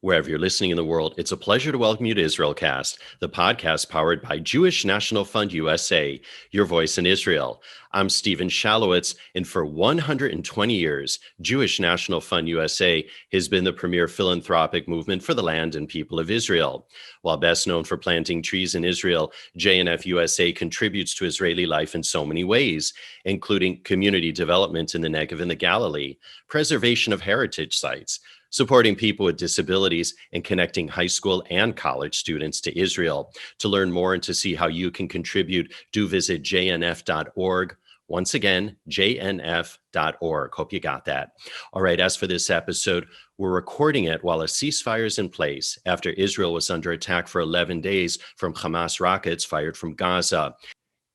Wherever you're listening in the world, it's a pleasure to welcome you to IsraelCast, the podcast powered by Jewish National Fund USA, your voice in Israel. I'm Steven Shalowitz, and for 120 years, Jewish National Fund USA has been the premier philanthropic movement for the land and people of Israel. While best known for planting trees in Israel, JNF USA contributes to Israeli life in so many ways, including community development in the Negev and the Galilee, preservation of heritage sites, supporting people with disabilities, and connecting high school and college students to Israel. To learn more and to see how you can contribute, do visit jnf.org. Once again, jnf.org. Hope you got that. All right, as for this episode, we're recording it while a ceasefire is in place after Israel was under attack for 11 days from Hamas rockets fired from Gaza.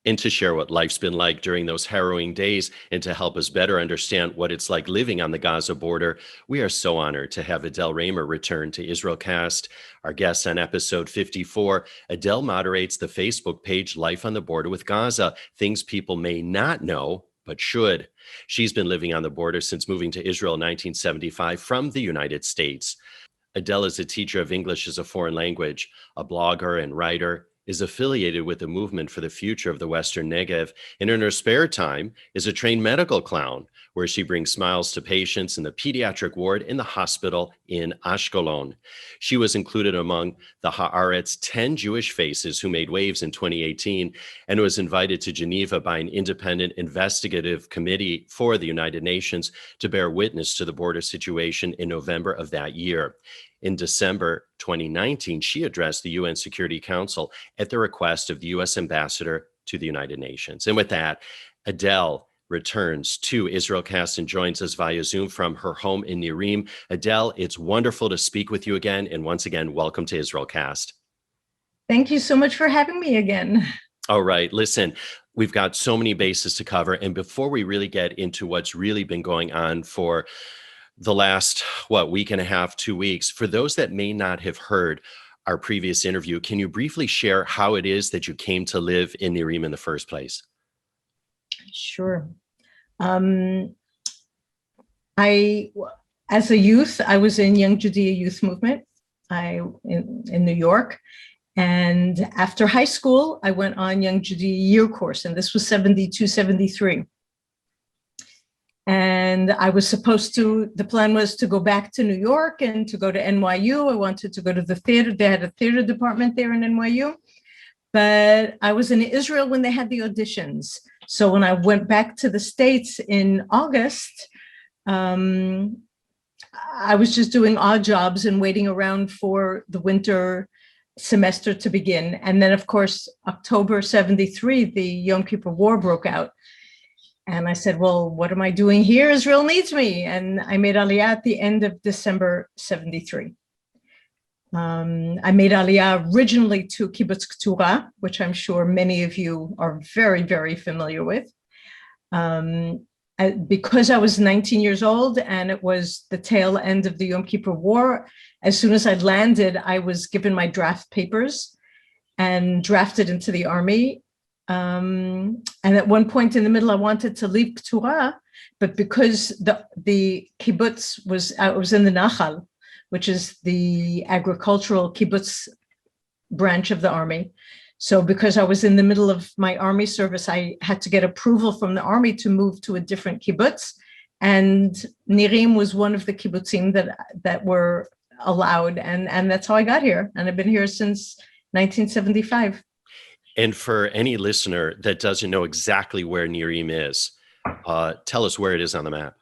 And to share what life's been like during those harrowing days and to help us better understand what it's like living on the Gaza border, we are so honored to have Adele Raemer return to IsraelCast. Our guest on episode 54, Adele moderates the Facebook page Life on the Border with Gaza, things people may not know, but should. She's been living on the border since moving to Israel in 1975 from the United States. Adele is a teacher of English as a foreign language, a blogger and writer, is affiliated with the Movement for the Future of the Western Negev, and in her spare time is a trained medical clown, where she brings smiles to patients in the pediatric ward in the hospital in Ashkelon. She was included among the Haaretz 10 Jewish faces who made waves in 2018 and was invited to Geneva by an independent investigative committee for the United Nations to bear witness to the border situation in November of that year. In December 2019, she addressed the UN Security Council at the request of the U.S. ambassador to the United Nations. And with that, Adele returns to IsraelCast and joins us via Zoom from her home in Nirim. Adele, it's wonderful to speak with you again. And once again, welcome to IsraelCast. Thank you so much for having me again. All right, listen, we've got so many bases to cover. And before we really get into what's really been going on for the last, week and a half, 2 weeks, for those that may not have heard our previous interview, can you briefly share how it is that you came to live in Nirim in the first place? Sure. As a youth, I was in Young Judea Youth Movement in New York. And after high school, I went on Young Judea Year Course, and this was 72, 73. And I was the plan was to go back to New York and to go to NYU. I wanted to go to the theater. They had a theater department there in NYU. But I was in Israel when they had the auditions. So when I went back to the States in August, I was just doing odd jobs and waiting around for the winter semester to begin. And then, of course, October 73, the Yom Kippur War broke out. And I said, well, what am I doing here? Israel needs me. And I made Aliyah at the end of December 73. I made Aliyah originally to Kibbutz Keturah, which I'm sure many of you are very, very familiar with. Because I was 19 years old and it was the tail end of the Yom Kippur War, as soon as I landed, I was given my draft papers and drafted into the army. And at one point in the middle, I wanted to leave Keturah, but because the kibbutz I was in the Nachal, which is the agricultural kibbutz branch of the army. So because I was in the middle of my army service, I had to get approval from the army to move to a different kibbutz. And Nirim was one of the kibbutzim that were allowed. And that's how I got here. And I've been here since 1975. And for any listener that doesn't know exactly where Nirim is, tell us where it is on the map.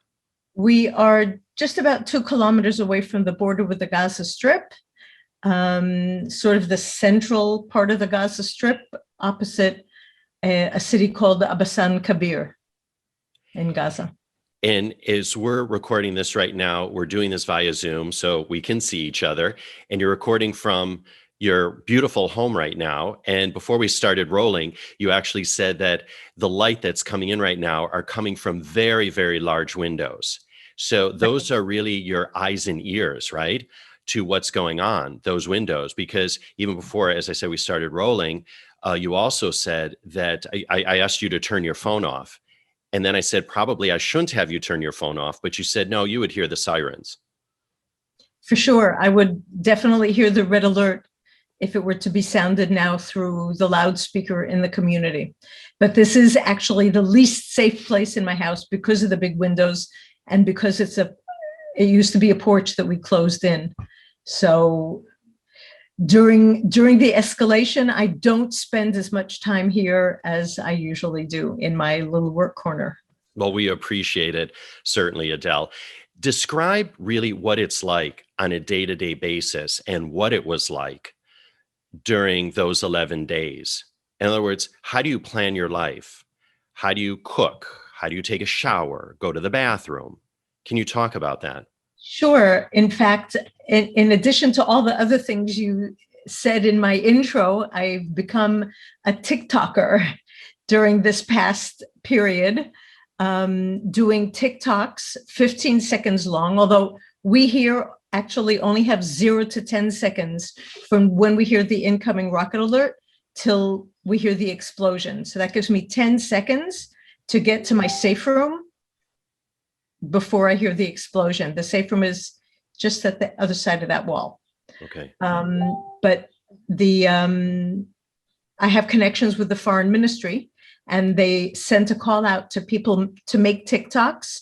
We are just about 2 kilometers away from the border with the Gaza Strip, sort of the central part of the Gaza Strip, opposite a city called Abbasan Kabir in Gaza. And as we're recording this right now, we're doing this via Zoom so we can see each other. And you're recording from your beautiful home right now. And before we started rolling, you actually said that the light that's coming in right now are coming from very, very large windows. So those are really your eyes and ears, right, to what's going on, those windows. Because even before, as I said, we started rolling, you also said that I asked you to turn your phone off. And then I said, probably I shouldn't have you turn your phone off, but you said, no, you would hear the sirens. For sure. I would definitely hear the red alert if it were to be sounded now through the loudspeaker in the community. But this is actually the least safe place in my house because of the big windows and because it used to be a porch that we closed in. So during the escalation, I don't spend as much time here as I usually do in my little work corner. Well, we appreciate it, certainly, Adele. Describe really what it's like on a day-to-day basis and what it was like during those 11 days. In other words, how do you plan your life? How do you cook? How do you take a shower, go to the bathroom? Can you talk about that? Sure. In fact, in addition to all the other things you said in my intro, I've become a TikToker during this past period, doing TikToks 15 seconds long, although we here actually only have 0 to 10 seconds from when we hear the incoming rocket alert till we hear the explosion. So that gives me 10 seconds to get to my safe room before I hear the explosion. The safe room is just at the other side of that wall. Okay. But I have connections with the foreign ministry, and they sent a call out to people to make TikToks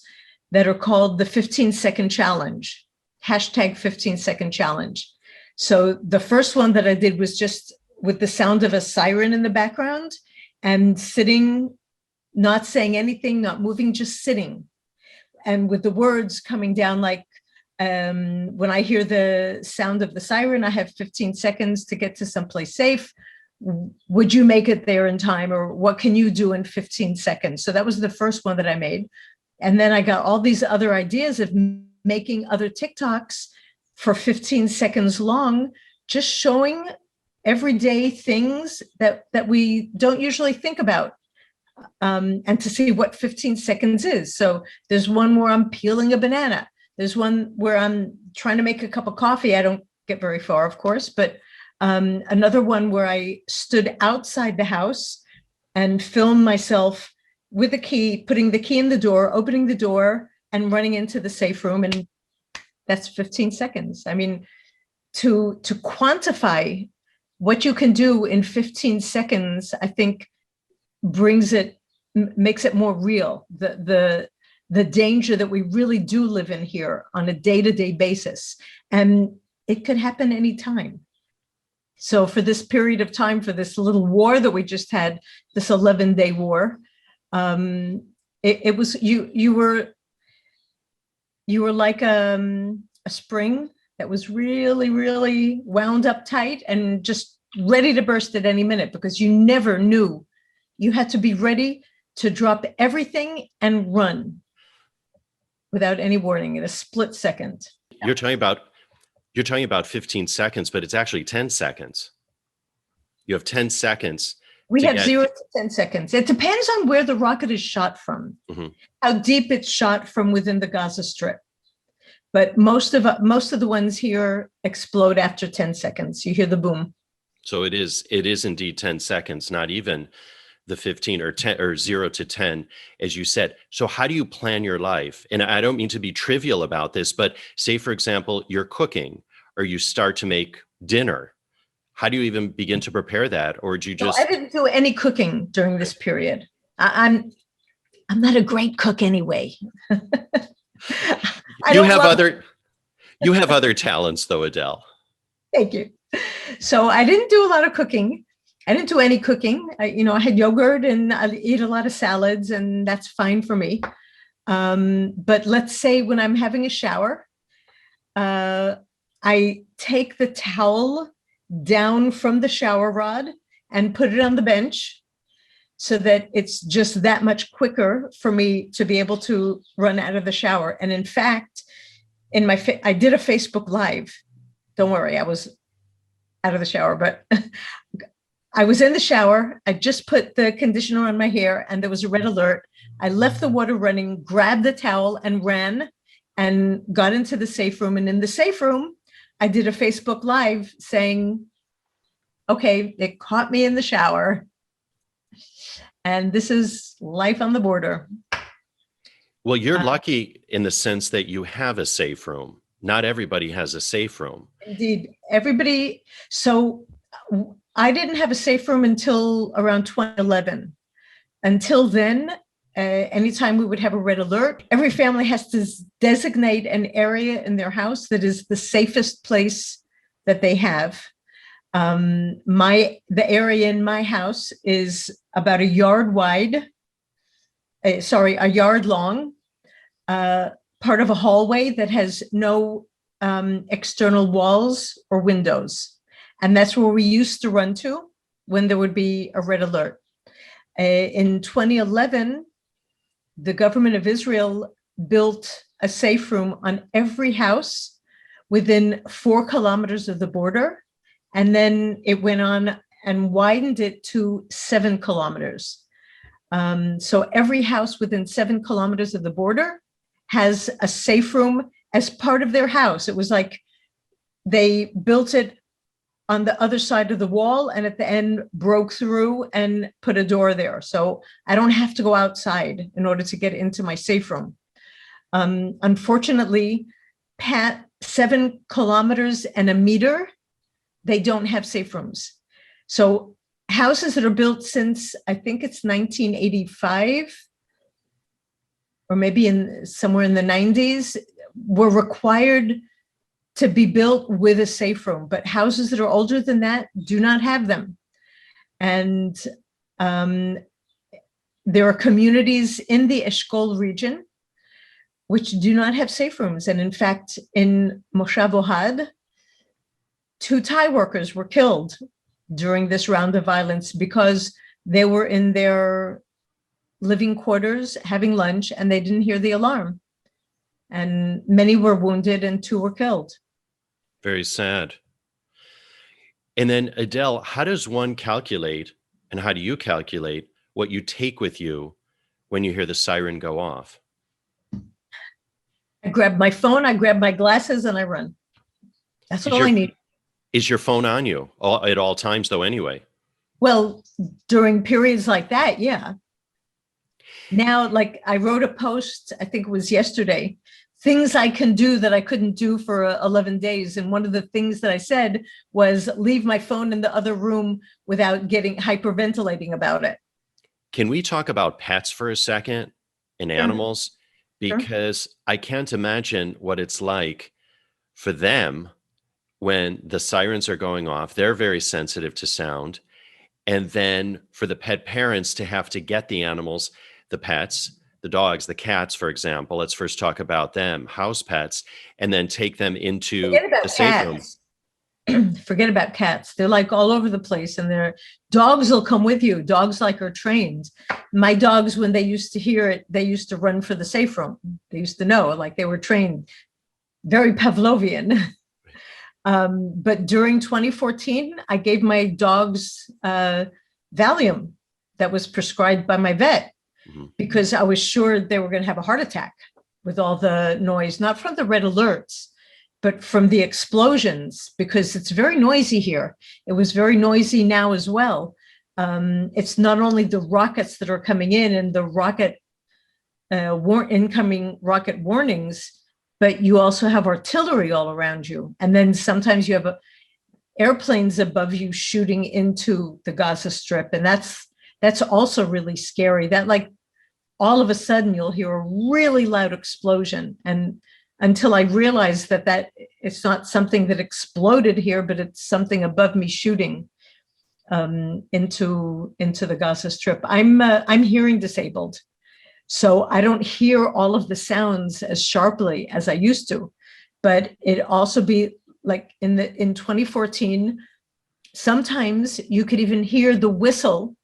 that are called the 15-second challenge, hashtag 15-second challenge. So the first one that I did was just with the sound of a siren in the background and sitting, not saying anything, not moving, just sitting. And with the words coming down like, when I hear the sound of the siren, I have 15 seconds to get to someplace safe. Would you make it there in time? Or what can you do in 15 seconds? So that was the first one that I made. And then I got all these other ideas of making other TikToks for 15 seconds long, just showing everyday things that we don't usually think about. And to see what 15 seconds is. So there's one where I'm peeling a banana. There's one where I'm trying to make a cup of coffee. I don't get very far, of course, but another one where I stood outside the house and filmed myself with a key, putting the key in the door, opening the door and running into the safe room. And that's 15 seconds. I mean, to quantify what you can do in 15 seconds, I think makes it more real, the danger that we really do live in here on a day-to-day basis. And it could happen anytime. So for this period of time, for this little war that we just had, this 11-day war, it was, you were like a spring that was really, really wound up tight and just ready to burst at any minute, because you never knew. You had to be ready to drop everything and run without any warning in a split second. You're talking about 15 seconds, but it's actually 10 seconds. You have 10 seconds. We have 0 to 10 seconds. It depends on where the rocket is shot from, how deep it's shot from within the Gaza Strip. But most of the ones here explode after 10 seconds. You hear the boom. So it is indeed 10 seconds, not even the 15 or 10 or 0 to 10, as you said. So how do you plan your life? And I don't mean to be trivial about this, but say, for example, you're cooking or you start to make dinner. How do you even begin to prepare that? Or do you just... No, I didn't do any cooking during this period. I'm not a great cook anyway. You have other talents though, Adele. Thank you. So I didn't do a lot of cooking. I didn't do any cooking. I had yogurt and I eat a lot of salads, and that's fine for me. But let's say when I'm having a shower, I take the towel down from the shower rod and put it on the bench so that it's just that much quicker for me to be able to run out of the shower. And in fact, I did a Facebook Live. Don't worry, I was out of the shower, but I was in the shower. I just put the conditioner on my hair and there was a red alert. I left the water running, grabbed the towel and ran and got into the safe room. And in the safe room, I did a Facebook Live saying, okay, it caught me in the shower. And this is life on the border. Well, you're lucky in the sense that you have a safe room. not everybody has a safe room. Indeed, everybody. So I didn't have a safe room until around 2011. Until then, anytime we would have a red alert, every family has to designate an area in their house that is the safest place that they have. The area in my house is about a yard wide, a yard long, part of a hallway that has no external walls or windows. And that's where we used to run to when there would be a red alert. In 2011, the government of Israel built a safe room on every house within 4 kilometers of the border. And then it went on and widened it to 7 kilometers. So every house within 7 kilometers of the border has a safe room as part of their house. It was like they built it on the other side of the wall and at the end broke through and put a door there. So I don't have to go outside in order to get into my safe room. Unfortunately, 7 kilometers and a meter, they don't have safe rooms. So houses that are built since, I think it's 1985, or maybe somewhere in the 90s, were required to be built with a safe room, but houses that are older than that do not have them. And there are communities in the Eshkol region which do not have safe rooms. And in fact, in Moshav Ohad, 2 Thai workers were killed during this round of violence because they were in their living quarters having lunch and they didn't hear the alarm. And many were wounded and 2 were killed. Very sad. And then, Adele, how does one calculate, and how do you calculate what you take with you when you hear the siren go off? I grab my phone, I grab my glasses, and I run. That's all I need. Is your phone on you at all times, though, anyway? Well, during periods like that, yeah. Now, like I wrote a post, I think it was yesterday, things I can do that I couldn't do for 11 days. And one of the things that I said was leave my phone in the other room without getting hyperventilating about it. Can we talk about pets for a second and animals? Because I can't imagine what it's like for them when the sirens are going off. They're very sensitive to sound. And then for the pet parents to have to get the animals, the pets, the dogs, the cats, for example, let's first talk about them, house pets, and then take them into the safe room. Forget about cats. They're like all over the place, and their dogs will come with you. Dogs like are trained. My dogs, when they used to hear it, they used to run for the safe room. They used to know, like they were trained, very Pavlovian. But during 2014, I gave my dogs Valium that was prescribed by my vet because I was sure they were going to have a heart attack with all the noise, not from the red alerts, but from the explosions, because it's very noisy here. It was very noisy now as well. It's not only the rockets that are coming in and the incoming rocket warnings, but you also have artillery all around you. And then sometimes you have airplanes above you shooting into the Gaza Strip. And that's also really scary. That like all of a sudden you'll hear a really loud explosion. And until I realized that it's not something that exploded here, but it's something above me shooting into the Gaza Strip. I'm hearing disabled. So I don't hear all of the sounds as sharply as I used to, but it also be like in 2014, sometimes you could even hear the whistle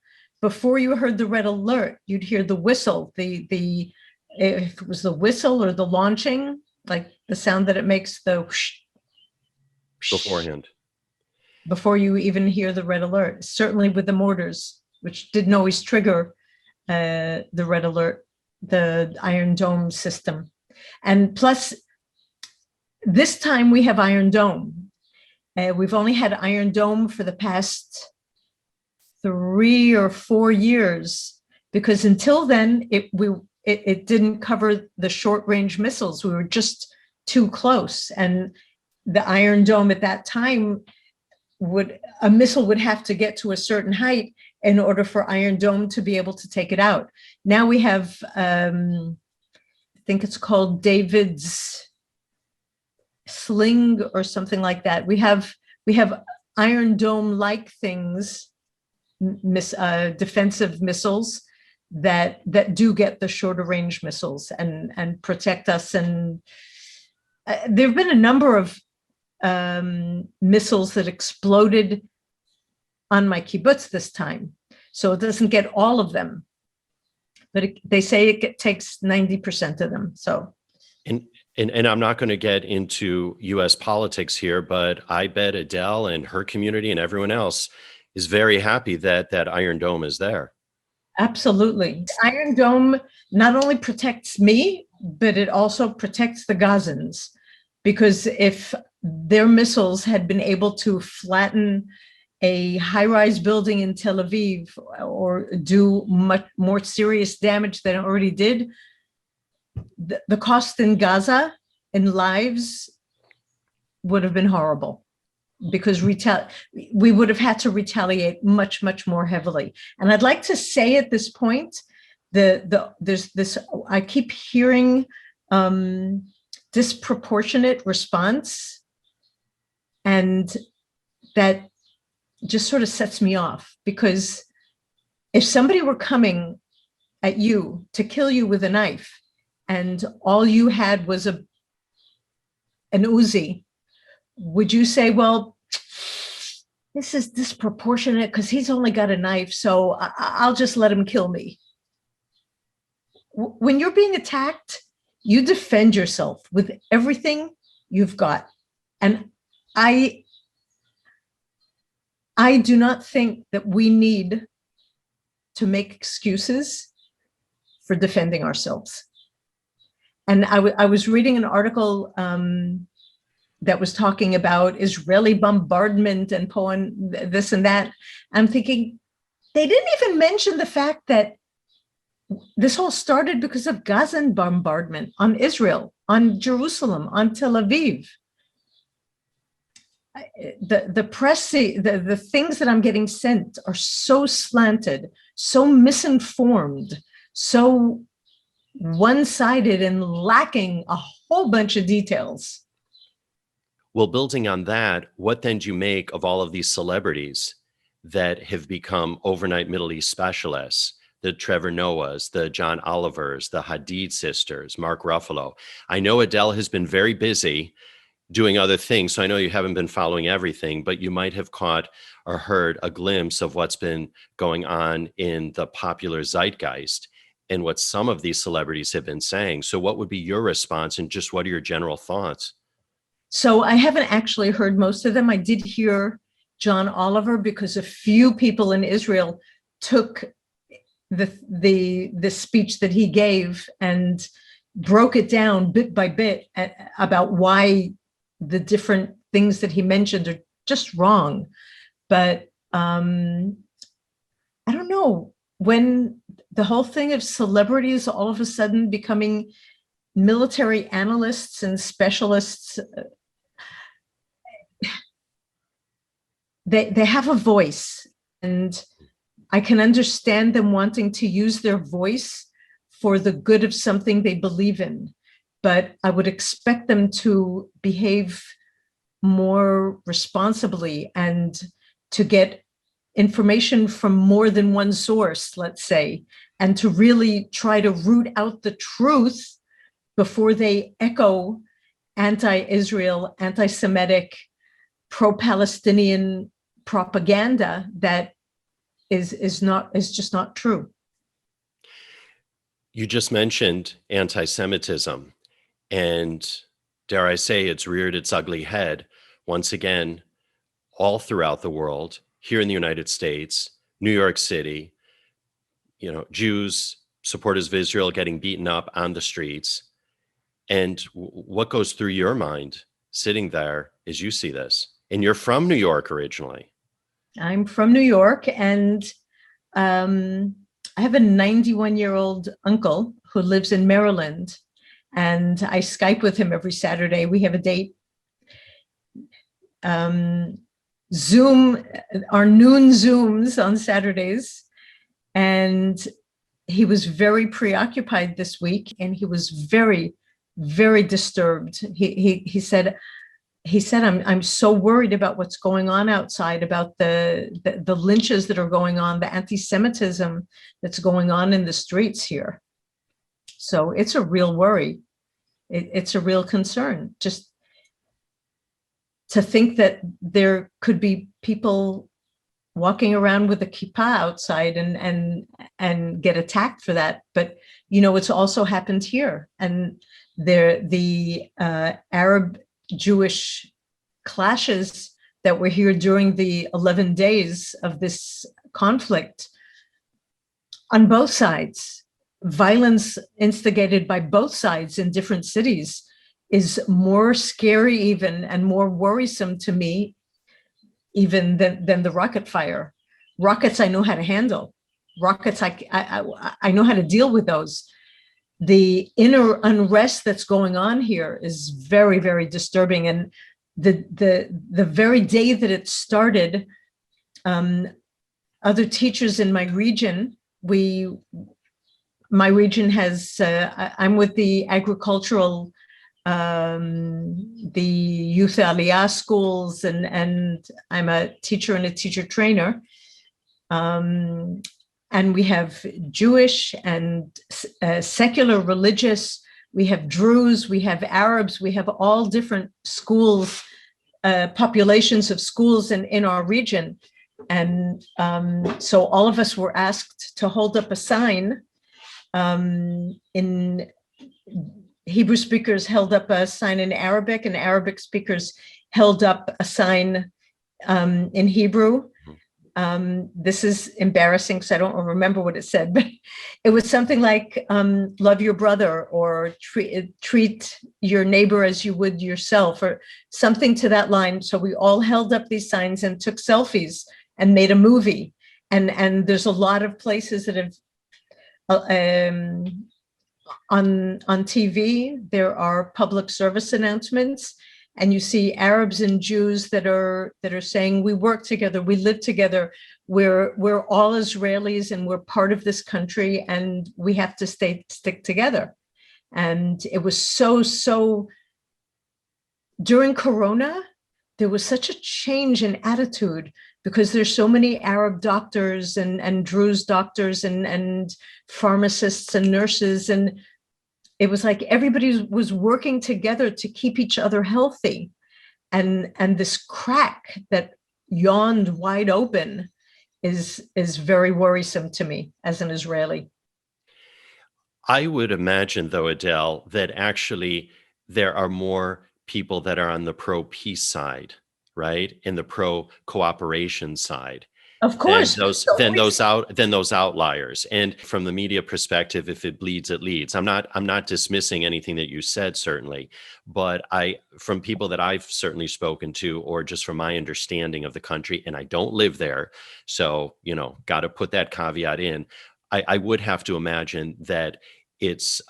before you heard the red alert. You'd hear the whistle, if it was the whistle or the launching, like the sound that it makes, the whoosh, beforehand, before you even hear the red alert. Certainly with the mortars, which didn't always trigger the red alert, the Iron Dome system. And plus, this time we have Iron Dome. We've only had Iron Dome for the past 3 or 4 years, because until then it didn't cover the short range missiles. We were just too close. And the Iron Dome at that time a missile would have to get to a certain height in order for Iron Dome to be able to take it out. Now we have, I think it's called David's sling or something like that. We have Iron Dome-like things, defensive missiles that do get the shorter range missiles and protect us. And there have been a number of missiles that exploded on my kibbutz this time. So it doesn't get all of them, but they say it takes 90% of them. So. And I'm not going to get into U.S. politics here, but I bet Adele and her community and everyone else is very happy that that Iron Dome is there. Absolutely. Iron Dome not only protects me, but it also protects the Gazans, because if their missiles had been able to flatten a high-rise building in Tel Aviv or do much more serious damage than it already did, the cost in Gaza in lives would have been horrible, because we would have had to retaliate much, much more heavily. And I'd like to say at this point, there's this, I keep hearing disproportionate response, and that just sort of sets me off, because if somebody were coming at you to kill you with a knife, and all you had was an Uzi, would you say, well, this is disproportionate because he's only got a knife, so I'll just let him kill me? When you're being attacked, you defend yourself with everything you've got. And I do not think that we need to make excuses for defending ourselves. And I was reading an article that was talking about Israeli bombardment and this and that. I'm thinking, they didn't even mention the fact that this all started because of Gazan bombardment on Israel, on Jerusalem, on Tel Aviv. The press, the things that I'm getting sent are so slanted, so misinformed, so one-sided, and lacking a whole bunch of details. Well, building on that, what then do you make of all of these celebrities that have become overnight Middle East specialists? The Trevor Noahs, the John Olivers, the Hadid sisters, Mark Ruffalo. I know Adele has been very busy doing other things, so I know you haven't been following everything, but you might have caught or heard a glimpse of what's been going on in the popular zeitgeist and what some of these celebrities have been saying. So what would be your response, and just what are your general thoughts? So I haven't actually heard most of them. I did hear John Oliver, because a few people in Israel took the speech that he gave and broke it down bit by bit about why the different things that he mentioned are just wrong. But I don't know, when the whole thing of celebrities all of a sudden becoming military analysts and specialists, they have a voice, and I can understand them wanting to use their voice for the good of something they believe in, but I would expect them to behave more responsibly and to get information from more than one source, let's say, and to really try to root out the truth before they echo anti-Israel, anti-Semitic, pro-Palestinian propaganda that is just not true. You just mentioned anti-Semitism, and dare I say, it's reared its ugly head once again all throughout the world. Here in the United States, New York City, Jews, supporters of Israel getting beaten up on the streets. And what goes through your mind sitting there as you see this? And you're from New York originally. I'm from New York, and I have a 91-year-old uncle who lives in Maryland. and I Skype with him every Saturday. We have a date. Zoom, our noon Zooms on Saturdays. And he was very preoccupied this week, and he was very, very disturbed. He said, I'm so worried about what's going on outside, about the lynches that are going on, the anti-Semitism that's going on in the streets here. So it's a real worry. It's a real concern. Just to think that there could be people walking around with a kippah outside and get attacked for that. But, you know, it's also happened here. And the Arab-Jewish clashes that were here during the 11 days of this conflict on both sides, violence instigated by both sides in different cities, is more scary even and more worrisome to me even than the rocket fire. Rockets I know how to handle. Rockets I know how to deal with those. The inner unrest that's going on here is very, very disturbing. And the very day that it started, other teachers in my region, my region has, I'm with the agricultural, the youth aliyah schools, and I'm a teacher and a teacher trainer. And we have Jewish and secular religious, we have Druze, we have Arabs, we have all different schools, populations of schools in our region. And so all of us were asked to hold up a sign. In Hebrew speakers held up a sign in Arabic, and Arabic speakers held up a sign in Hebrew. This is embarrassing because I don't remember what it said, but it was something like love your brother, or treat your neighbor as you would yourself, or something to that line. So we all held up these signs and took selfies and made a movie. And there's a lot of places that have on TV, there are public service announcements, and you see Arabs and Jews that are saying, we work together, we live together, we're all Israelis and we're part of this country and we have to stick together. And it was so during Corona, there was such a change in attitude, because there's so many Arab doctors and Druze doctors and pharmacists and nurses, and it was like everybody was working together to keep each other healthy. And this crack that yawned wide open is very worrisome to me as an Israeli. I would imagine, though, Adele, that actually there are more people that are on the pro-peace side, right? And the pro-cooperation side. Of course. Than those outliers. And from the media perspective, if it bleeds, it leads. I'm not dismissing anything that you said, certainly, but from people that I've certainly spoken to, or just from my understanding of the country, and I don't live there, so got to put that caveat in. I would have to imagine that it's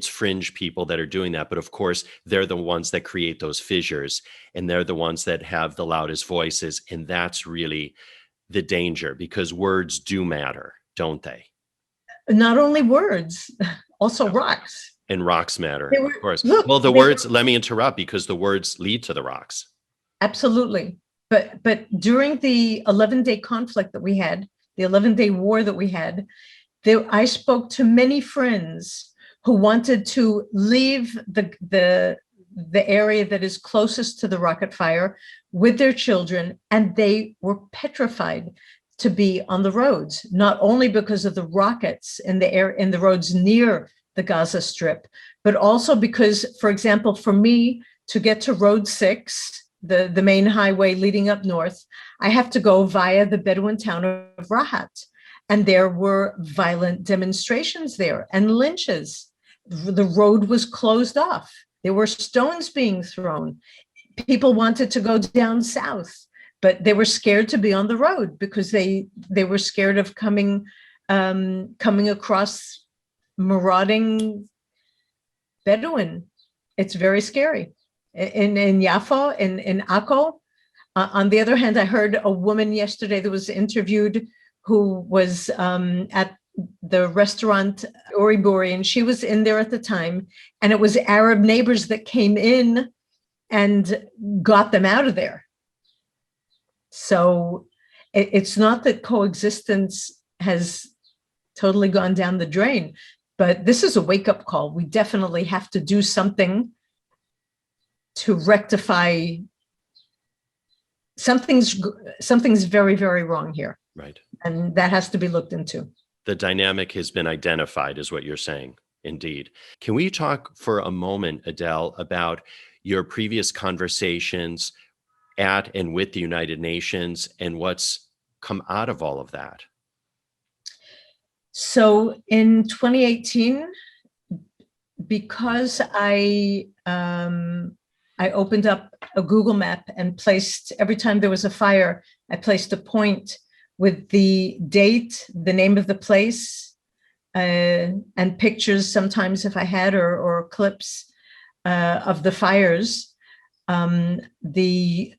fringe people that are doing that, but of course they're the ones that create those fissures, and they're the ones that have the loudest voices, and that's really the danger, because words do matter, don't they? Not only words, also rocks. And rocks matter, of course. Well, the words, let me interrupt, because the words lead to the rocks. Absolutely. But during the 11-day conflict that we had, the 11-day war that we had, I spoke to many friends who wanted to leave the area that is closest to the rocket fire with their children, and they were petrified to be on the roads, not only because of the rockets in the roads near the Gaza Strip, but also because, for example, for me to get to Road 6, the main highway leading up north, I have to go via the Bedouin town of Rahat. And there were violent demonstrations there and lynches. The road was closed off. There were stones being thrown. People wanted to go down south, but they were scared to be on the road because they were scared of coming across marauding Bedouin. It's very scary. In Yaffo, in Akko. On the other hand, I heard a woman yesterday that was interviewed who was at the restaurant Ori Bori, and she was in there at the time, and it was Arab neighbors that came in and got them out of there. So it's not that coexistence has totally gone down the drain, but this is a wake-up call. We definitely have to do something to rectify. Something's very, very wrong here. Right. And that has to be looked into. The dynamic has been identified, is what you're saying. Indeed. Can we talk for a moment, Adele, about your previous conversations at and with the United Nations and what's come out of all of that? So in 2018, because I opened up a Google map and placed, every time there was a fire, I placed a point with the date, the name of the place, and pictures sometimes if I had, or clips of the fires. The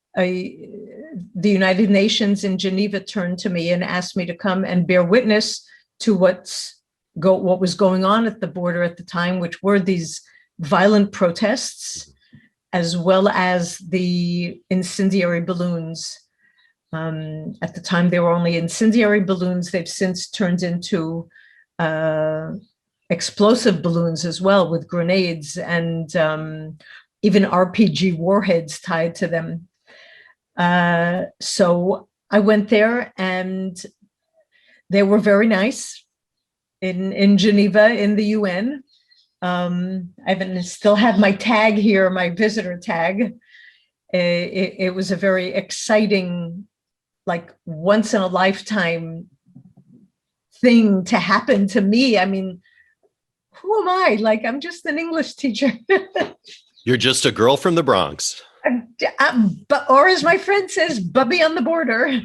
United Nations in Geneva turned to me and asked me to come and bear witness to what was going on at the border at the time, which were these violent protests, as well as the incendiary balloons. At the time, they were only incendiary balloons. They've since turned into explosive balloons as well, with grenades and even RPG warheads tied to them. So I went there, and they were very nice in Geneva, in the UN. I still have my tag here, my visitor tag. It was a very exciting, like once in a lifetime thing to happen to me. I mean, who am I? Like, I'm just an English teacher. You're just a girl from the Bronx. Or as my friend says, Bubby on the border.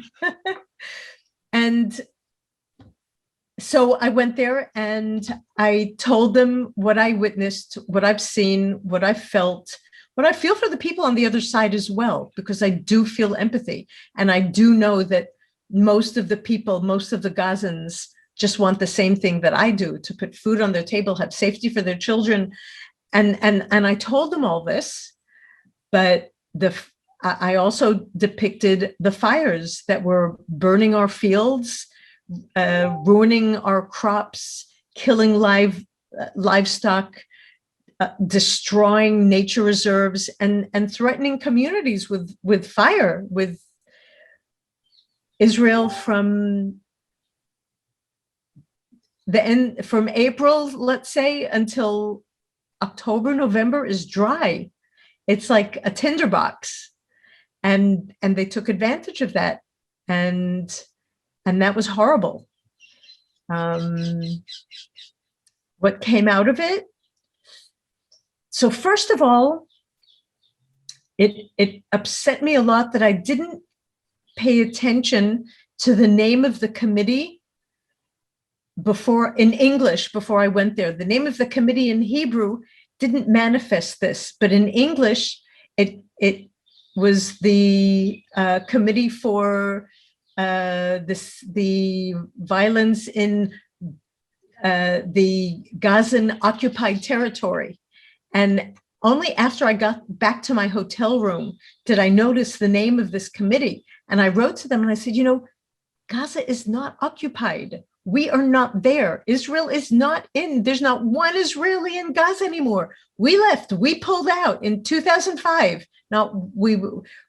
And so I went there and I told them what I witnessed, what I've seen, what I felt, what I feel for the people on the other side as well, because I do feel empathy. And I do know that most of the people, most of the Gazans just want the same thing that I do, to put food on their table, have safety for their children. And I told them all this, but I also depicted the fires that were burning our fields, ruining our crops, killing livestock, destroying nature reserves, and threatening communities with fire, with Israel from April, let's say, until October, November is dry. It's like a tinderbox, and they took advantage of that, and that was horrible. What came out of it? So first of all, it upset me a lot that I didn't pay attention to the name of the committee in English before I went there. The name of the committee in Hebrew didn't manifest this, but in English, it was the committee for the violence in the Gazan occupied territory. And only after I got back to my hotel room did I notice the name of this committee. And I wrote to them and I said, Gaza is not occupied. We are not there. Israel is not in. There's not one Israeli in Gaza anymore. We left. We pulled out in 2005. Now, we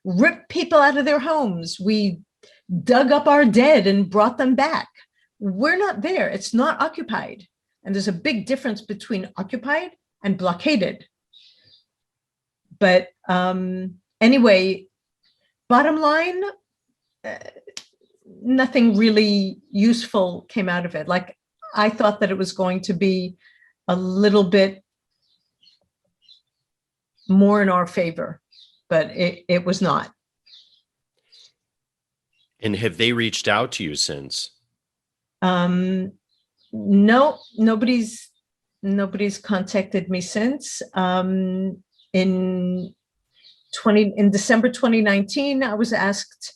ripped people out of their homes. We dug up our dead and brought them back. We're not there. It's not occupied. And there's a big difference between occupied and blockaded. But anyway, bottom line, nothing really useful came out of it. Like, I thought that it was going to be a little bit more in our favor, but it was not. And have they reached out to you since? No, nobody's Nobody's contacted me since. In December 2019, I was asked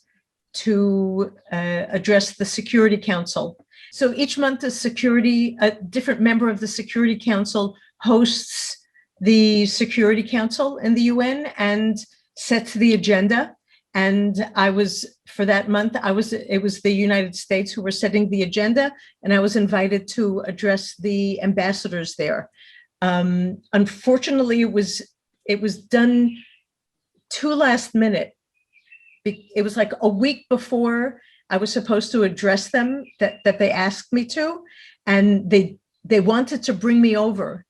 to address the Security Council. So each month, a different member of the Security Council hosts the Security Council in the UN and sets the agenda. And for that month, it was the United States who were setting the agenda, and I was invited to address the ambassadors there. Unfortunately, it was done too last minute. It was like a week before I was supposed to address them that they asked me to, and they wanted to bring me over,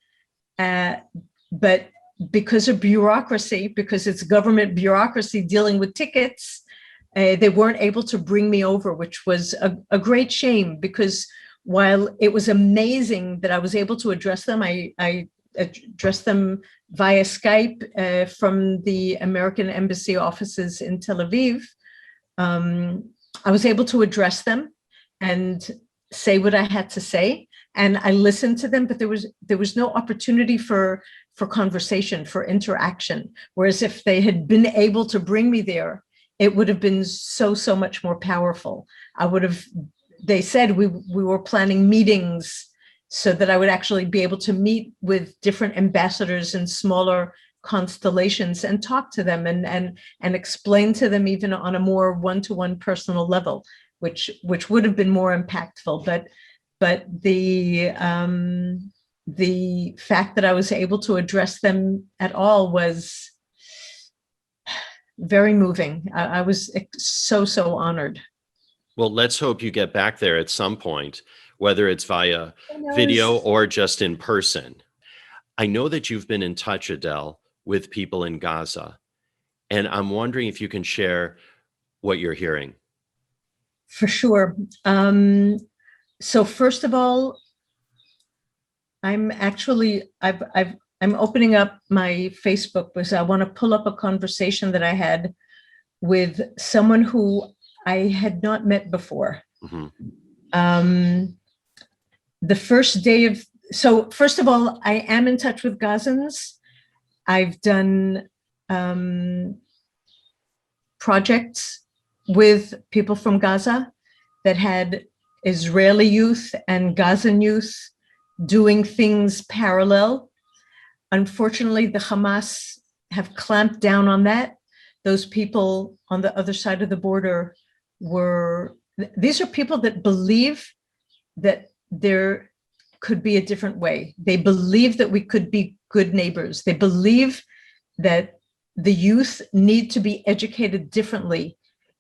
but because of bureaucracy, because it's government bureaucracy dealing with tickets, they weren't able to bring me over, which was a great shame, because while it was amazing that I was able to address them, I addressed them via Skype from the American Embassy offices in Tel Aviv. I was able to address them and say what I had to say, and I listened to them, but there was no opportunity for conversation, for interaction. Whereas if they had been able to bring me there, it would have been so much more powerful. They said we were planning meetings so that I would actually be able to meet with different ambassadors in smaller constellations and talk to them and explain to them even on a more one-to-one personal level, which would have been more impactful. But the fact that I was able to address them at all was very moving. I was so honored. Well, let's hope you get back there at some point, whether it's via video or just in person. I know that you've been in touch, Adele, with people in Gaza, and I'm wondering if you can share what you're hearing. For sure. So first of all, I'm opening up my Facebook because I want to pull up a conversation that I had with someone who I had not met before. Mm-hmm. So first of all, I am in touch with Gazans. I've done projects with people from Gaza that had Israeli youth and Gazan youth doing things parallel. Unfortunately, the Hamas have clamped down on that. Those people on the other side of the border these are people that believe that there could be a different way. They believe that we could be good neighbors. They believe that the youth need to be educated differently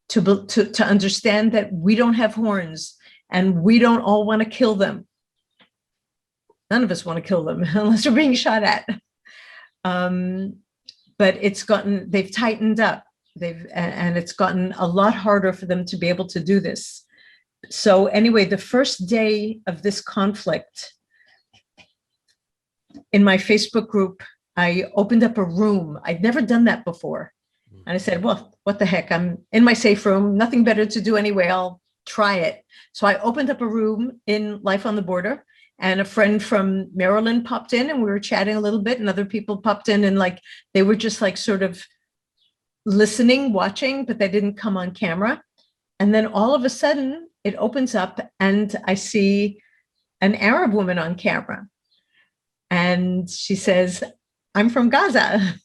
to understand that we don't have horns and we don't all want to kill them. None of us want to kill them unless we're being shot at. But they've tightened up. And it's gotten a lot harder for them to be able to do this. So anyway, the first day of this conflict, in my Facebook group, I opened up a room. I'd never done that before. And I said, well, what the heck? I'm in my safe room, nothing better to do anyway. I'll try it. So I opened up a room in Life on the Border, and a friend from Maryland popped in and we were chatting a little bit, and other people popped in and they were just sort of listening, watching, but they didn't come on camera. And then all of a sudden it opens up and I see an Arab woman on camera. And she says, I'm from Gaza.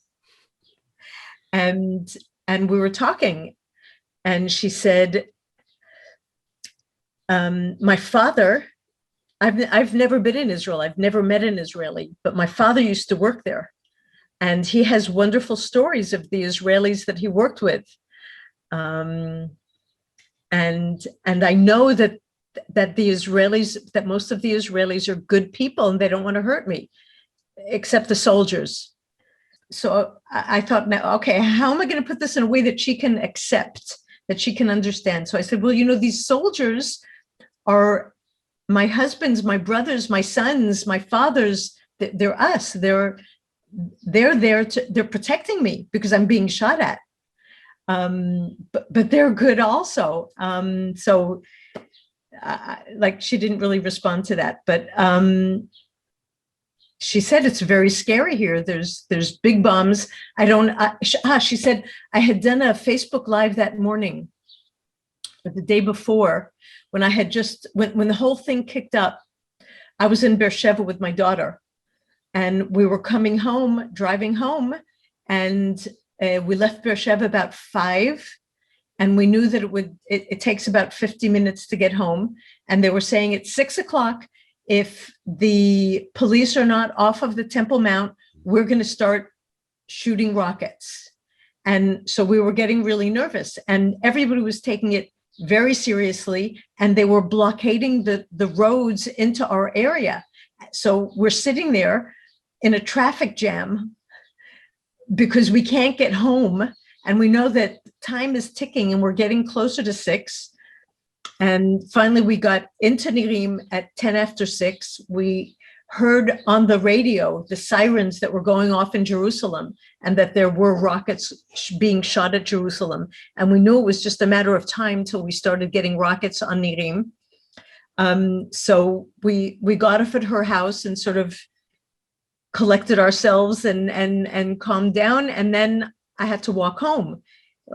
And we were talking, and she said, my father, I've never been in Israel. I've never met an Israeli, but my father used to work there. And he has wonderful stories of the Israelis that he worked with. And I know that most of the Israelis are good people and they don't want to hurt me, except the soldiers. So I thought, now, okay, how am I going to put this in a way that she can accept, that she can understand? So I said, well, these soldiers are my husbands, my brothers, my sons, my fathers. They're us. They're there they're protecting me because I'm being shot at. But they're good also. So she didn't really respond to that, but she said, it's very scary here. There's big bombs. She said, I had done a Facebook Live that morning, or the day before, when I had when the whole thing kicked up. I was in Beersheba with my daughter, and we were driving home, and we left Beersheba about 5, and we knew that it takes about 50 minutes to get home. And they were saying at 6 o'clock, if the police are not off of the Temple Mount, we're going to start shooting rockets. And so we were getting really nervous, and everybody was taking it very seriously, and they were blockading the roads into our area. So we're sitting there in a traffic jam because we can't get home, and we know that time is ticking, and we're getting closer to 6. And finally, we got into Nirim at 10 after 6. We heard on the radio the sirens that were going off in Jerusalem, and that there were rockets being shot at Jerusalem. And we knew it was just a matter of time till we started getting rockets on Nirim. So we got off at her house and sort of collected ourselves and calmed down. And then I had to walk home.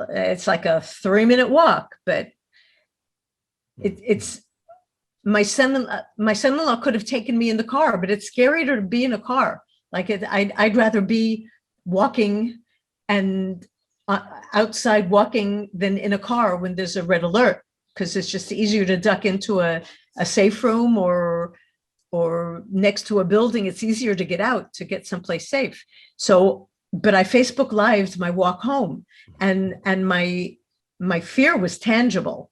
It's like a 3-minute walk, but it's my son-in-law could have taken me in the car, but it's scarier to be in a car. Like I'd rather be walking and outside walking than in a car when there's a red alert, because it's just easier to duck into a safe room or next to a building. It's easier to get out, to get someplace safe. So, but I Facebook Lived my walk home, and my fear was tangible.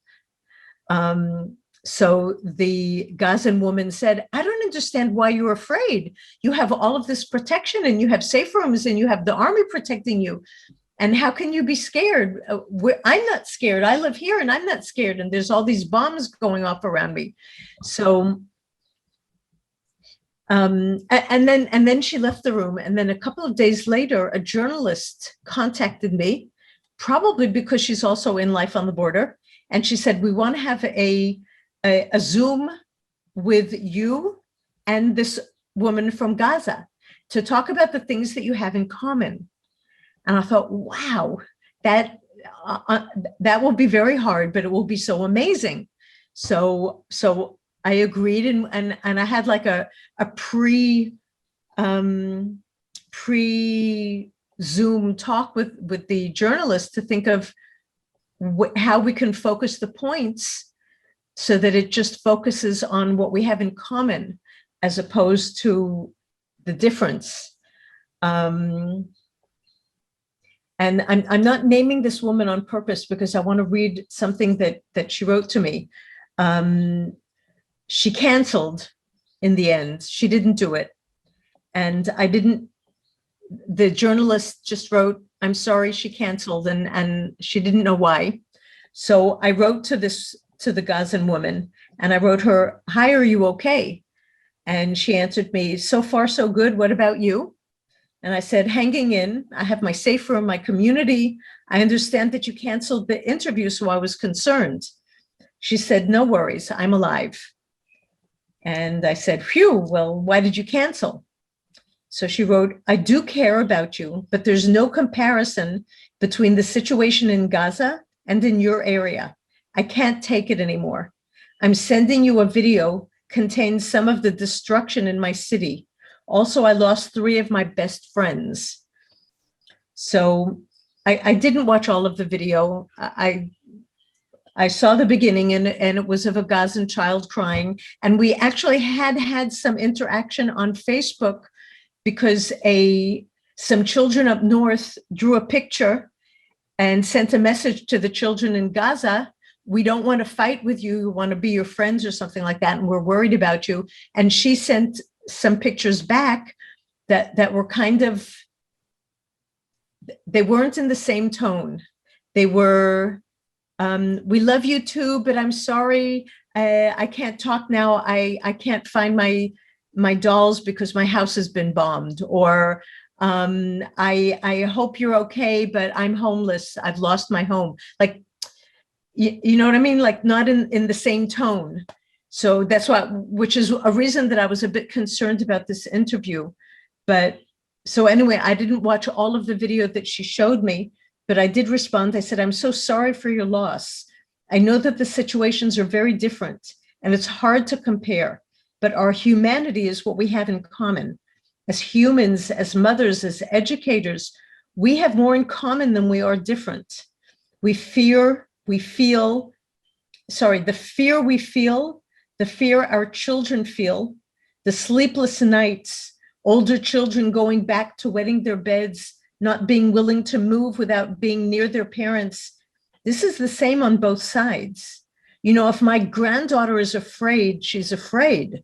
So the Gazan woman said, I don't understand why you're afraid. You have all of this protection, and you have safe rooms, and you have the army protecting you. And how can you be scared? I'm not scared. I live here and I'm not scared. And there's all these bombs going off around me. So, and then she left the room. And then a couple of days later, a journalist contacted me, probably because she's also in Life on the Border. And she said, we want to have a Zoom with you and this woman from Gaza to talk about the things that you have in common. And I thought, wow, that will be very hard, but it will be so amazing. So I agreed, and I had like a pre Zoom talk with the journalist to think of how we can focus the points so that it just focuses on what we have in common as opposed to the difference. And I'm not naming this woman on purpose because I want to read something that she wrote to me. She canceled in the end. She didn't do it. And the journalist just wrote, I'm sorry, she canceled, and she didn't know why. So I wrote to the Gazan woman, and I wrote her, hi, are you okay? And she answered me, so far so good, what about you? And I said, hanging in, I have my safe room, my community. I understand that you canceled the interview, so I was concerned. She said, no worries, I'm alive. And I said, phew, well, why did you cancel? So she wrote, I do care about you, but there's no comparison between the situation in Gaza and in your area. I can't take it anymore. I'm sending you a video contains some of the destruction in my city. Also, I lost 3 of my best friends. So I didn't watch all of the video. I saw the beginning, and it was of a Gazan child crying. And we actually had some interaction on Facebook because some children up north drew a picture and sent a message to the children in Gaza. We don't want to fight with you. We want to be your friends or something like that. And we're worried about you. And she sent some pictures back that were kind of, they weren't in the same tone. They were, we love you too, but I'm sorry, I can't talk now. I can't find my dolls because my house has been bombed. Or I hope you're okay, but I'm homeless. I've lost my home. Like, you know what I mean? Like not in the same tone. So that's which is a reason that I was a bit concerned about this interview. But so anyway, I didn't watch all of the video that she showed me, but I did respond. I said, I'm so sorry for your loss. I know that the situations are very different and it's hard to compare, but our humanity is what we have in common. As humans, as mothers, as educators, we have more in common than we are different. The fear we feel, the fear our children feel, the sleepless nights, older children going back to wetting their beds, not being willing to move without being near their parents. This is the same on both sides. You know, if my granddaughter is afraid, she's afraid.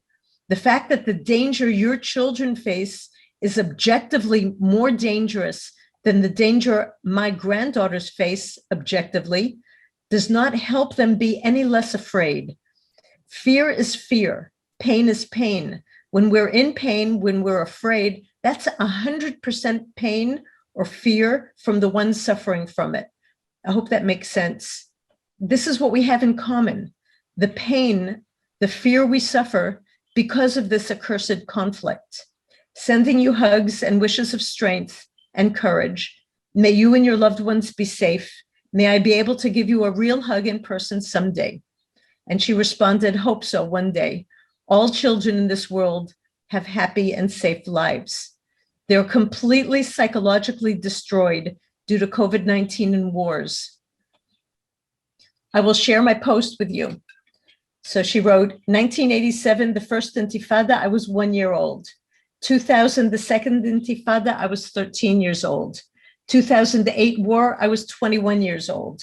The fact that the danger your children face is objectively more dangerous than the danger my granddaughters face objectively does not help them be any less afraid. Fear is fear. Pain is pain. When we're in pain, when we're afraid, that's 100% pain or fear from the one suffering from it. I hope that makes sense. This is what we have in common. The pain, the fear we suffer because of this accursed conflict. Sending you hugs and wishes of strength and courage. May you and your loved ones be safe. May I be able to give you a real hug in person someday. And she responded, hope so one day. All children in this world have happy and safe lives. They're completely psychologically destroyed due to COVID-19 and wars. I will share my post with you. So she wrote, 1987, the first Intifada, I was 1 year old. 2000, the second Intifada, I was 13 years old. 2008 war, I was 21 years old.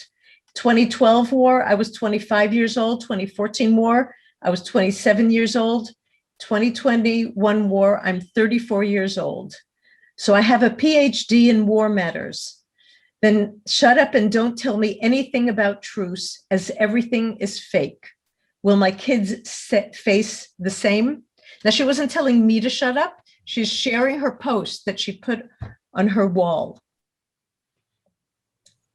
2012 war, I was 25 years old. 2014 war, I was 27 years old. 2021 war, I'm 34 years old. So I have a PhD in war matters. Then shut up and don't tell me anything about truce, as everything is fake. Will my kids face the same? Now, she wasn't telling me to shut up. She's sharing her post that she put on her wall.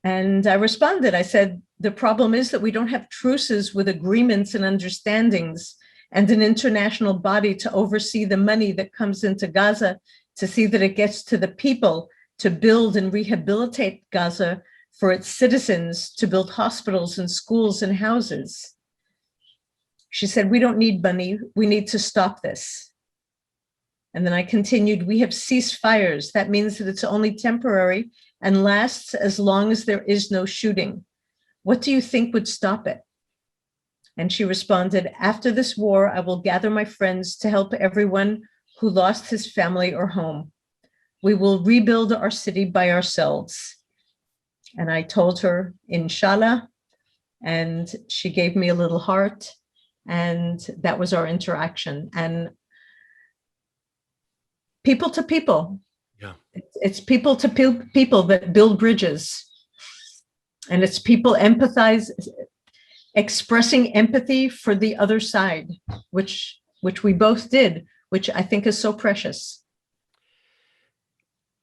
And I responded, I said, the problem is that we don't have truces with agreements and understandings and an international body to oversee the money that comes into Gaza, to see that it gets to the people, to build and rehabilitate Gaza for its citizens, to build hospitals and schools and houses. She said, we don't need money. We need to stop this. And then I continued, we have ceasefires. That means that it's only temporary and lasts as long as there is no shooting. What do you think would stop it? And she responded, after this war, I will gather my friends to help everyone who lost his family or home. We will rebuild our city by ourselves. And I told her, Inshallah, and she gave me a little heart. And that was our interaction. And people to people. Yeah. It's people to people that build bridges. And it's people expressing empathy for the other side, which we both did, which I think is so precious.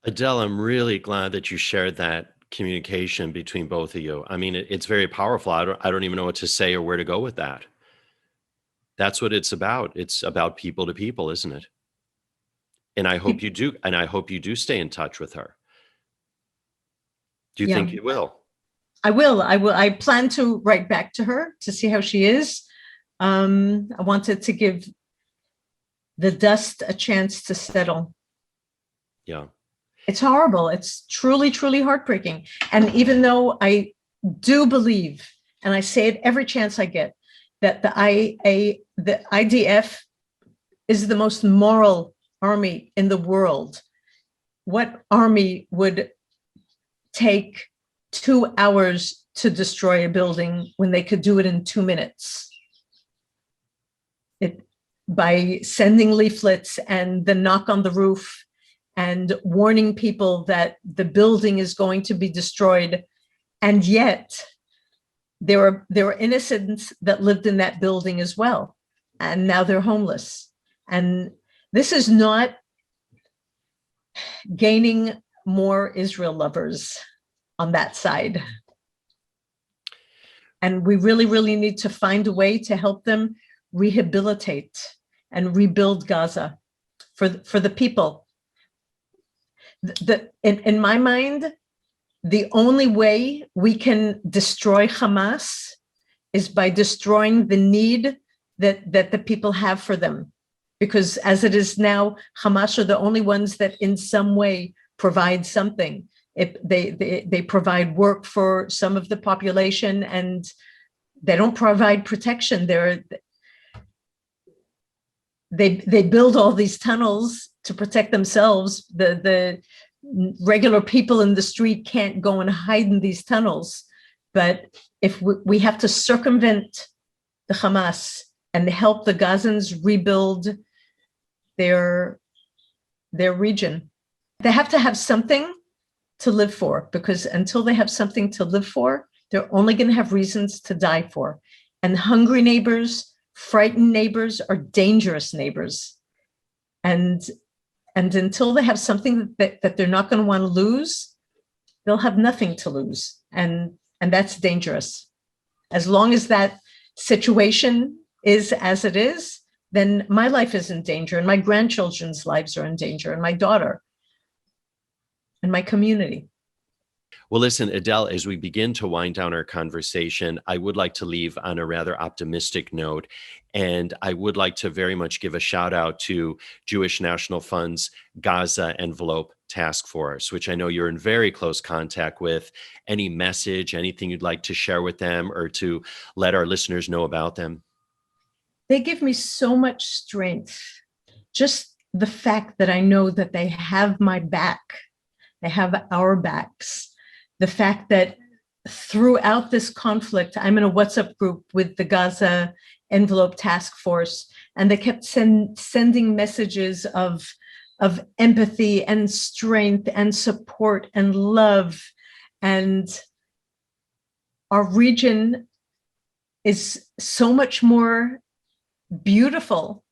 Adele, I'm really glad that you shared that communication between both of you. I mean, it's very powerful. I don't even know what to say or where to go with that. That's what it's about. It's about people to people, isn't it? And I hope you do. And I hope you do stay in touch with her. Do you think you will? I will. I plan to write back to her to see how she is. I wanted to give the dust a chance to settle. Yeah. It's horrible. It's truly, truly heartbreaking. And even though I do believe, and I say it every chance I get, that the IDF is the most moral army in the world. What army would take 2 hours to destroy a building when they could do it in 2 minutes? By sending leaflets and the knock on the roof and warning people that the building is going to be destroyed. And yet there were innocents that lived in that building as well. And now they're homeless. And this is not gaining more Israel lovers on that side. And we really, really need to find a way to help them rehabilitate and rebuild Gaza for the people. In my mind, the only way we can destroy Hamas is by destroying the need that the people have for them. Because as it is now, Hamas are the only ones that in some way provide something. They provide work for some of the population, and they don't provide protection. They build all these tunnels to protect themselves. The regular people in the street can't go and hide in these tunnels. But if we have to circumvent the Hamas and help the Gazans rebuild their region, they have to have something to live for, because until they have something to live for, they're only going to have reasons to die for. And hungry neighbors, frightened neighbors are dangerous neighbors. And until they have something that they're not going to want to lose, they'll have nothing to lose. And that's dangerous. As long as that situation is as it is, then my life is in danger, and my grandchildren's lives are in danger, and my daughter, and my community. Well, listen, Adele, as we begin to wind down our conversation, I would like to leave on a rather optimistic note. And I would like to very much give a shout out to Jewish National Fund's Gaza Envelope Task Force, which I know you're in very close contact with. Any message, anything you'd like to share with them or to let our listeners know about them? They give me so much strength. Just the fact that I know that they have my back, they have our backs. The fact that throughout this conflict, I'm in a WhatsApp group with the Gaza Envelope Task Force, and they kept sending messages of empathy and strength and support and love. And our region is so much more beautiful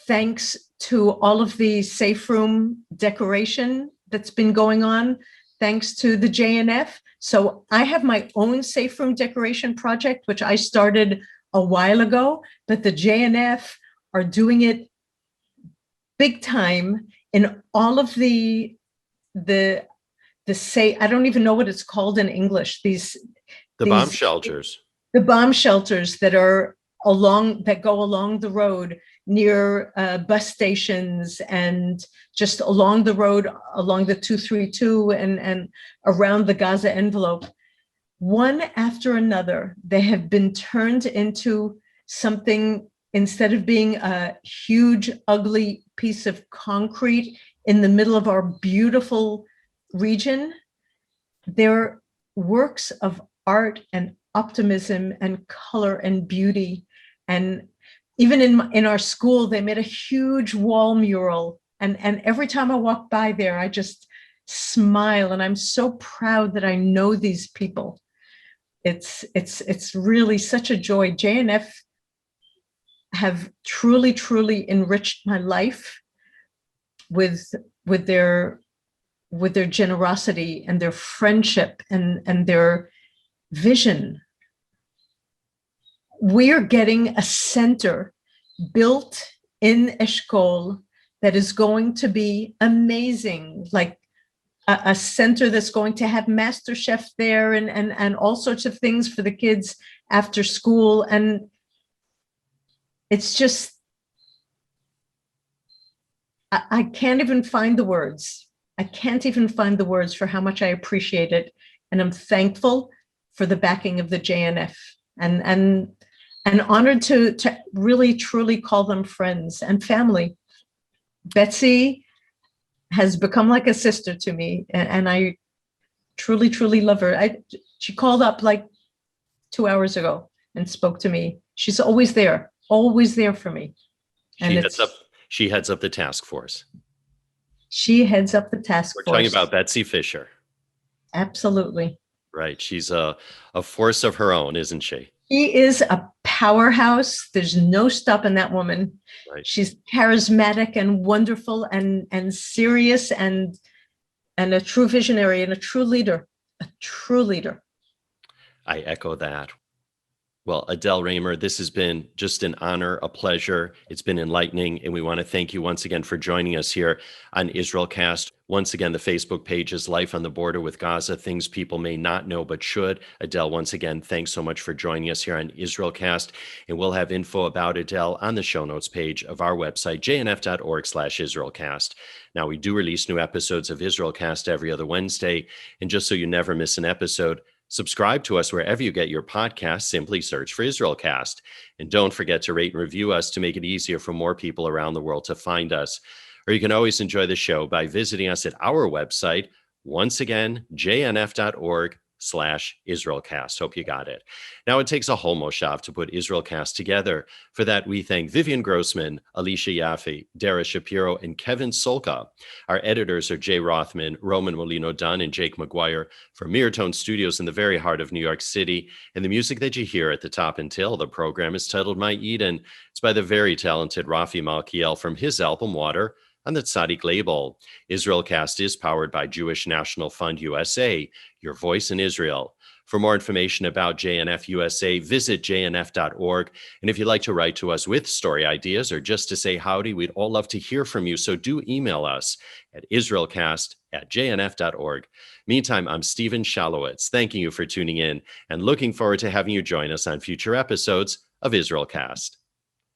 thanks to all of the safe room decoration that's been going on, thanks to the JNF. So I have my own safe room decoration project, which I started a while ago, but the JNF are doing it big time in all of the I don't even know what it's called in English. These bomb shelters. The bomb shelters that go along the road near bus stations and just along the road, along the 232 and around the Gaza envelope. One after another, they have been turned into something, instead of being a huge, ugly piece of concrete in the middle of our beautiful region. They're works of art and optimism and color and beauty. And even in our school, they made a huge wall mural. And every time I walk by there, I just smile. And I'm so proud that I know these people. It's really such a joy. JNF have truly, truly enriched my life with their generosity and their friendship and their vision. We're getting a center built in Eshkol that is going to be amazing, like a center that's going to have Master Chef there and all sorts of things for the kids after school. And it's just, I can't even find the words. I can't even find the words for how much I appreciate it. And I'm thankful for the backing of the JNF and honored to really, truly call them friends and family. Betsy has become like a sister to me, and I truly, truly love her. She called up like 2 hours ago and spoke to me. She's always there for me. And she heads up the task force. She heads up the task force. We're talking about Betsy Fisher. Absolutely. Right. She's a force of her own, isn't she? She is a powerhouse. There's no stopping that woman. Right. She's charismatic and wonderful and serious and a true visionary and a true leader. A true leader. I echo that. Well, Adele Raemer, this has been just an honor, a pleasure. It's been enlightening. And we want to thank you once again for joining us here on IsraelCast. Once again, the Facebook page is Life on the Border with Gaza, Things People May Not Know But Should. Adele, once again, thanks so much for joining us here on IsraelCast. And we'll have info about Adele on the show notes page of our website, jnf.org/IsraelCast. Now, we do release new episodes of IsraelCast every other Wednesday. And just so you never miss an episode, subscribe to us wherever you get your podcasts. Simply search for IsraelCast. And don't forget to rate and review us to make it easier for more people around the world to find us. Or you can always enjoy the show by visiting us at our website, once again, jnf.org/IsraelCast. Hope you got it. Now, it takes a whole moshav to put IsraelCast together. For that, we thank Vivian Grossman, Alicia Yaffe, Dara Shapiro, and Kevin Solka. Our editors are Jay Rothman, Roman Molino-Dunn, and Jake McGuire from Mirtone Studios in the very heart of New York City. And the music that you hear at the top and tail of the program is titled My Eden. It's by the very talented Rafi Malkiel from his album Water on the Tzaddik label. IsraelCast is powered by Jewish National Fund USA, your voice in Israel. For more information about JNF USA, visit jnf.org. And if you'd like to write to us with story ideas or just to say howdy, we'd all love to hear from you. So do email us at israelcast@jnf.org. Meantime, I'm Steven Shalowitz, thanking you for tuning in and looking forward to having you join us on future episodes of IsraelCast.